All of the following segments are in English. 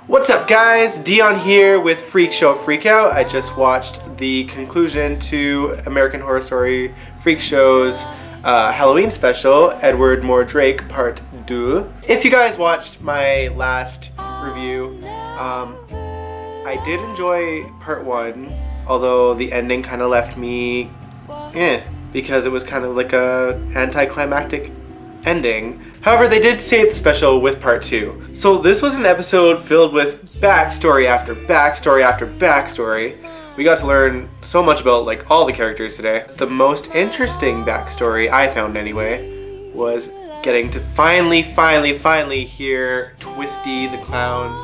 What's up guys, Dion here with Freak Show Freakout. I just watched the conclusion to American Horror Story Freak Show's Halloween special, Edward Mordrake Part 2. If you guys watched my last review, I did enjoy Part 1, although the ending kind of left me because it was kind of like a anticlimactic ending. However, they did save the special with Part 2. So this was an episode filled with backstory after backstory after backstory. We got to learn so much about like all the characters today. The most interesting backstory I found anyway was getting to finally hear Twisty the Clown's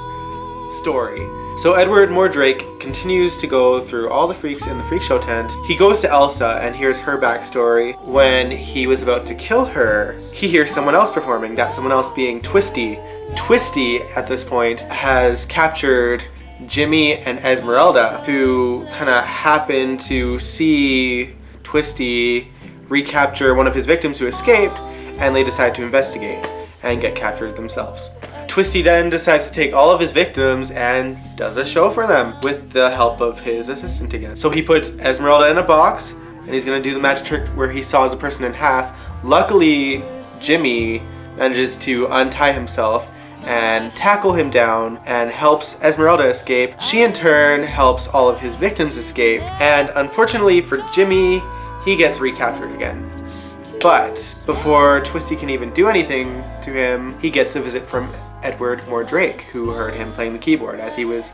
story. So Edward Mordrake continues to go through all the freaks in the freak show tent. He goes to Elsa and hears her backstory. When he was about to kill her, he hears someone else performing, that someone else being Twisty. Twisty, at this point, has captured Jimmy and Esmeralda, who kind of happen to see Twisty recapture one of his victims who escaped, and they decide to investigate and get captured themselves. Twisty then decides to take all of his victims and does a show for them with the help of his assistant again. So he puts Esmeralda in a box and he's gonna do the magic trick where he saws a person in half. Luckily, Jimmy manages to untie himself and tackle him down and helps Esmeralda escape. She in turn helps all of his victims escape, and unfortunately for Jimmy, he gets recaptured again. But before Twisty can even do anything to him, he gets a visit from Edward Mordrake, who heard him playing the keyboard as he was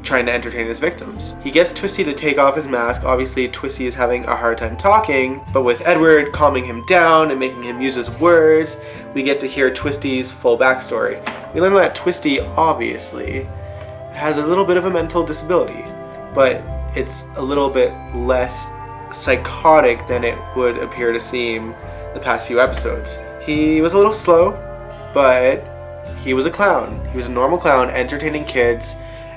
trying to entertain his victims. He gets Twisty to take off his mask. Obviously, Twisty is having a hard time talking, but with Edward calming him down and making him use his words, we get to hear Twisty's full backstory. We learn that Twisty obviously has a little bit of a mental disability, but it's a little bit less psychotic than it would appear to seem the past few episodes. He was a little slow, but he was a clown. He was a normal clown entertaining kids,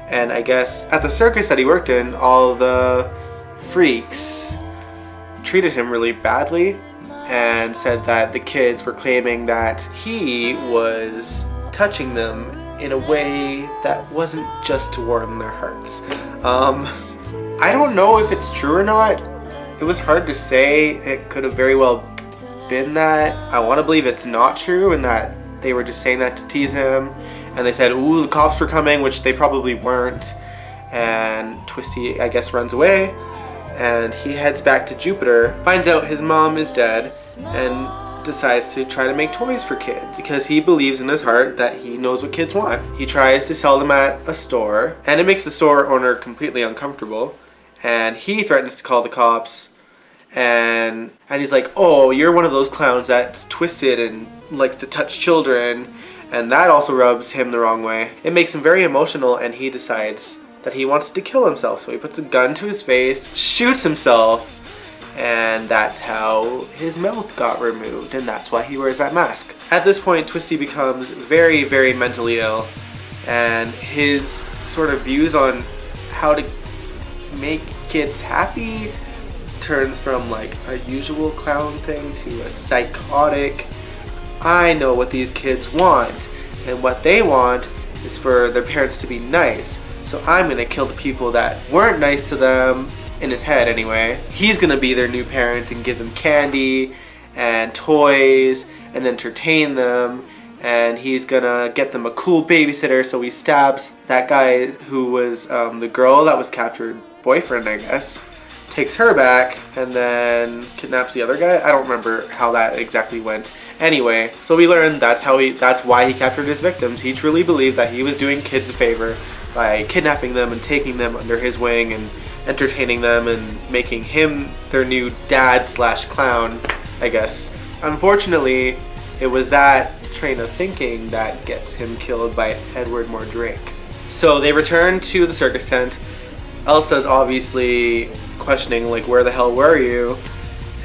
and I guess at the circus that he worked in, all the freaks treated him really badly and said that the kids were claiming that he was touching them in a way that wasn't just to warm their hearts. I don't know if it's true or not. It was hard to say. It could have very well been that. I want to believe it's not true and that they were just saying that to tease him. And they said, ooh, the cops were coming, which they probably weren't. And Twisty, I guess, runs away. And he heads back to Jupiter, finds out his mom is dead, and decides to try to make toys for kids because he believes in his heart that he knows what kids want. He tries to sell them at a store, and it makes the store owner completely uncomfortable. And he threatens to call the cops. And he's like, oh, you're one of those clowns that's twisted and likes to touch children, and that also rubs him the wrong way. It makes him very emotional, and he decides that he wants to kill himself. So he puts a gun to his face, shoots himself, and that's how his mouth got removed, and that's why he wears that mask. At this point, Twisty becomes very, very mentally ill, and his sort of views on how to make kids happy turns from like a usual clown thing to a psychotic, I know what these kids want, and what they want is for their parents to be nice, so I'm gonna kill the people that weren't nice to them, in his head anyway. He's gonna be their new parent and give them candy and toys and entertain them, and he's gonna get them a cool babysitter, so he stabs that guy who was the girl that was captured, boyfriend I guess, takes her back, and then kidnaps the other guy. I don't remember how that exactly went. Anyway, so we learned that's why he captured his victims. He truly believed that he was doing kids a favor by kidnapping them and taking them under his wing and entertaining them and making him their new dad slash clown, I guess. Unfortunately, it was that train of thinking that gets him killed by Edward Mordrake. So they return to the circus tent. Elsa's obviously questioning, like, where the hell were you?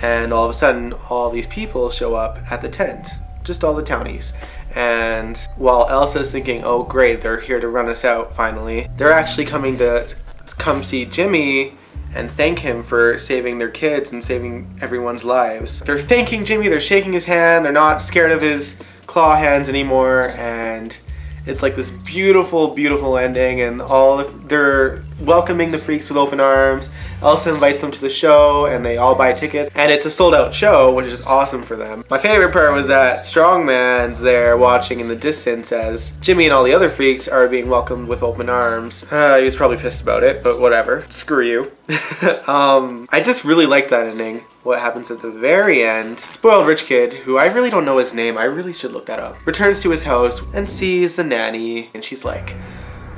And all of a sudden, all these people show up at the tent. Just all the townies. And while Elsa's thinking, oh great, they're here to run us out finally, they're actually coming to come see Jimmy and thank him for saving their kids and saving everyone's lives. They're thanking Jimmy, they're shaking his hand, they're not scared of his claw hands anymore, and It's like this beautiful, beautiful ending, and they're welcoming the freaks with open arms. Elsa invites them to the show, and they all buy tickets, and it's a sold-out show, which is awesome for them. My favorite part was that Strongman's there watching in the distance as Jimmy and all the other freaks are being welcomed with open arms. He was probably pissed about it, but whatever. Screw you. I just really like that ending. What happens at the very end, spoiled rich kid, who I really don't know his name, I really should look that up, returns to his house and sees the nanny, and she's like,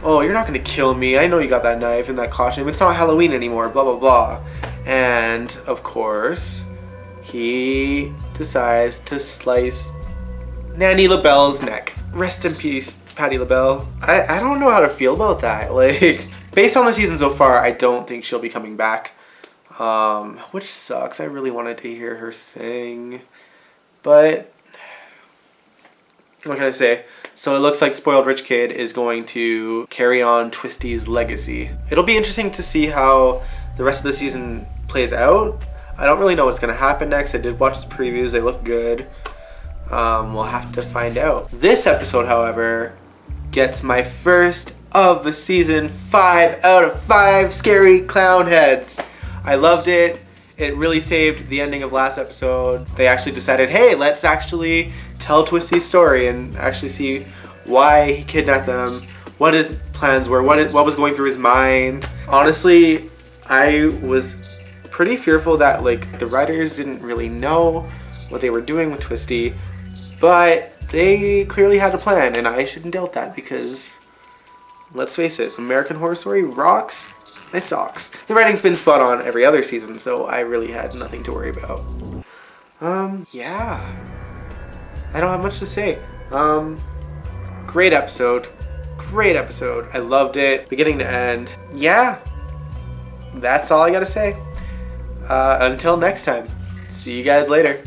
oh, you're not gonna kill me, I know you got that knife and that costume, it's not Halloween anymore, blah blah blah. And of course he decides to slice Nanny LaBelle's neck. Rest in peace, Patti LaBelle. I don't know how to feel about that. Like, based on the season so far, I don't think she'll be coming back. Which sucks. I really wanted to hear her sing, but what can I say? So it looks like Spoiled Rich Kid is going to carry on Twisty's legacy. It'll be interesting to see how the rest of the season plays out. I don't really know what's going to happen next. I did watch the previews. They look good. We'll have to find out. This episode, however, gets my first of the season 5 out of 5 scary clown heads. I loved it. It really saved the ending of last episode. They actually decided, hey, let's actually tell Twisty's story and actually see why he kidnapped them, what his plans were, what was going through his mind. Honestly, I was pretty fearful that like the writers didn't really know what they were doing with Twisty, but they clearly had a plan, and I shouldn't doubt that because, let's face it, American Horror Story rocks my socks. The writing's been spot on every other season, so I really had nothing to worry about. Yeah. I don't have much to say. Great episode. Great episode. I loved it. Beginning to end. Yeah. That's all I gotta say. Until next time. See you guys later.